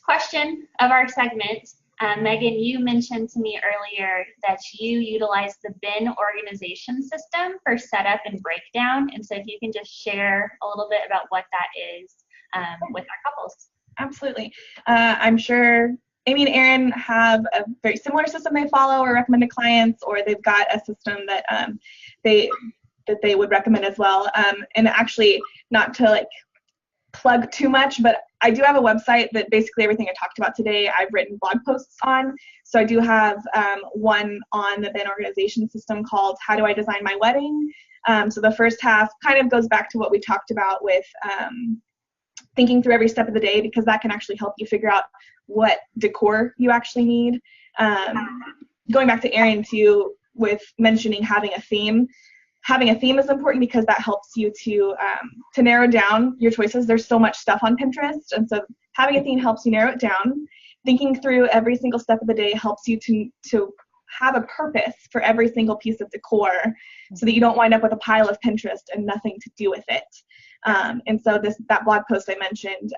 question of our segment. Megan, you mentioned to me earlier that you utilize the bin organization system for setup and breakdown. And so if you can just share a little bit about what that is with our couples. Absolutely. I'm sure Amy and Aaron have a very similar system they follow or recommend to clients, or they've got a system that they would recommend as well. And actually, not to like plug too much, but I do have a website that basically everything I talked about today I've written blog posts on. So I do have one on the bin organization system called How Do I Design My Wedding? So the first half kind of goes back to what we talked about with thinking through every step of the day, because that can actually help you figure out what decor you actually need. Going back to Aaron too, with mentioning having a theme is important because that helps you to narrow down your choices. There's so much stuff on Pinterest, and so having a theme helps you narrow it down. Thinking through every single step of the day helps you to have a purpose for every single piece of decor, so that you don't wind up with a pile of Pinterest and nothing to do with it. And so that blog post I mentioned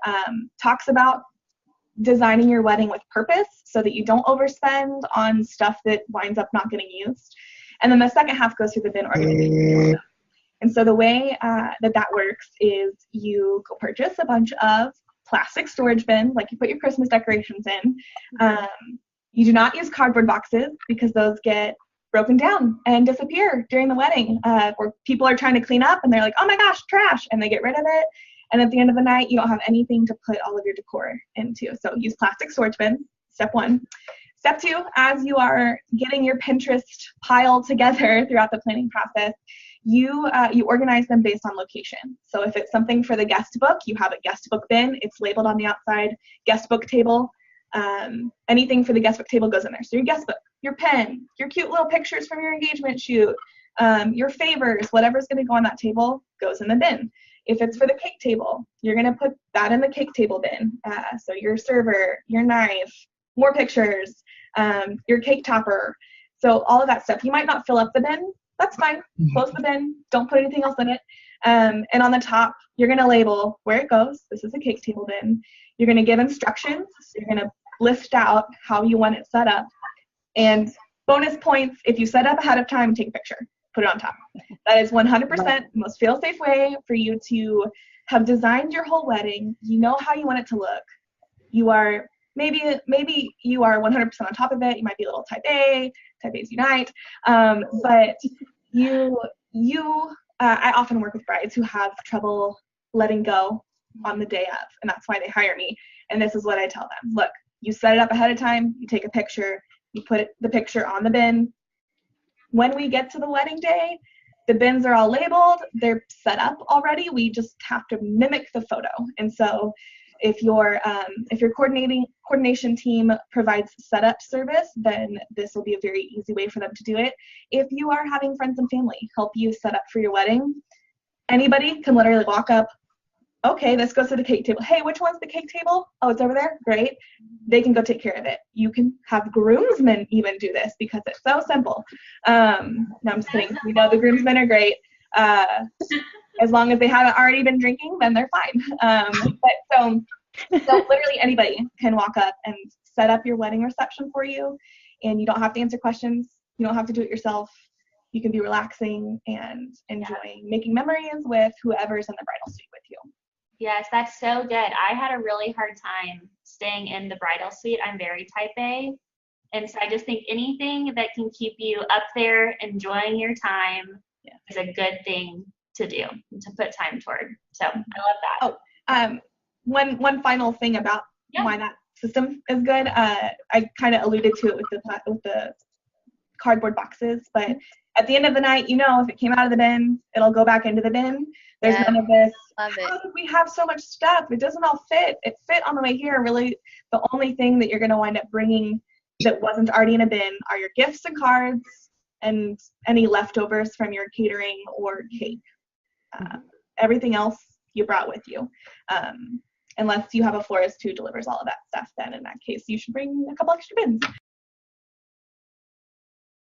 talks about designing your wedding with purpose so that you don't overspend on stuff that winds up not getting used. And then the second half goes through the bin organization. And so the way that works is you go purchase a bunch of plastic storage bins, like you put your Christmas decorations in. You do not use cardboard boxes because those get broken down and disappear during the wedding, where people are trying to clean up and they're like, oh my gosh, trash, and they get rid of it. And at the end of the night, you don't have anything to put all of your decor into. So use plastic storage bins, step one. Step two, as you are getting your Pinterest pile together throughout the planning process, you organize them based on location. So if it's something for the guest book, you have a guest book bin. It's labeled on the outside, guest book table. Anything for the guest book table goes in there. So your guest book, your pen, your cute little pictures from your engagement shoot, your favors, whatever's going to go on that table goes in the bin. If it's for the cake table, you're going to put that in the cake table bin. So your server, your knife, more pictures, your cake topper. So all of that stuff. You might not fill up the bin. That's fine. Close the bin. Don't put anything else in it. And on the top, you're going to label where it goes. This is a cake table bin. You're going to give instructions. You're going to list out how you want it set up. And bonus points, if you set up ahead of time, take a picture. Put it on top. That is 100% the most feel-safe way for you to have designed your whole wedding. You know how you want it to look. You are maybe you are 100% on top of it. You might be a little type A, type A's unite. But I often work with brides who have trouble letting go on the day of, and that's why they hire me. And this is what I tell them. Look, you set it up ahead of time. You take a picture. You put the picture on the bin. When we get to the wedding day, the bins are all labeled. They're set up already. We just have to mimic the photo. And so if your coordination team provides setup service, then this will be a very easy way for them to do it. If you are having friends and family help you set up for your wedding, anybody can literally walk up. Okay, this goes to the cake table. Hey, which one's the cake table? Oh, it's over there? Great. They can go take care of it. You can have groomsmen even do this because it's so simple. No, I'm just kidding. We know the groomsmen are great. As long as they haven't already been drinking, then they're fine. So literally anybody can walk up and set up your wedding reception for you, and you don't have to answer questions. You don't have to do it yourself. You can be relaxing and enjoying making memories with whoever's in the bridal suite with you. Yes, that's so good. I had a really hard time staying in the bridal suite. I'm very type A. And so I just think anything that can keep you up there enjoying your time is a good thing to do, to put time toward. So I love that. One final thing about why that system is good. I kind of alluded to it with the cardboard boxes, but at the end of the night, if it came out of the bin, it'll go back into the bin. There's none of this. We have so much stuff. It doesn't all fit. It fit on the way here. Really, the only thing that you're going to wind up bringing that wasn't already in a bin are your gifts and cards and any leftovers from your catering or cake. Everything else you brought with you. Unless you have a florist who delivers all of that stuff, then in that case, you should bring a couple extra bins.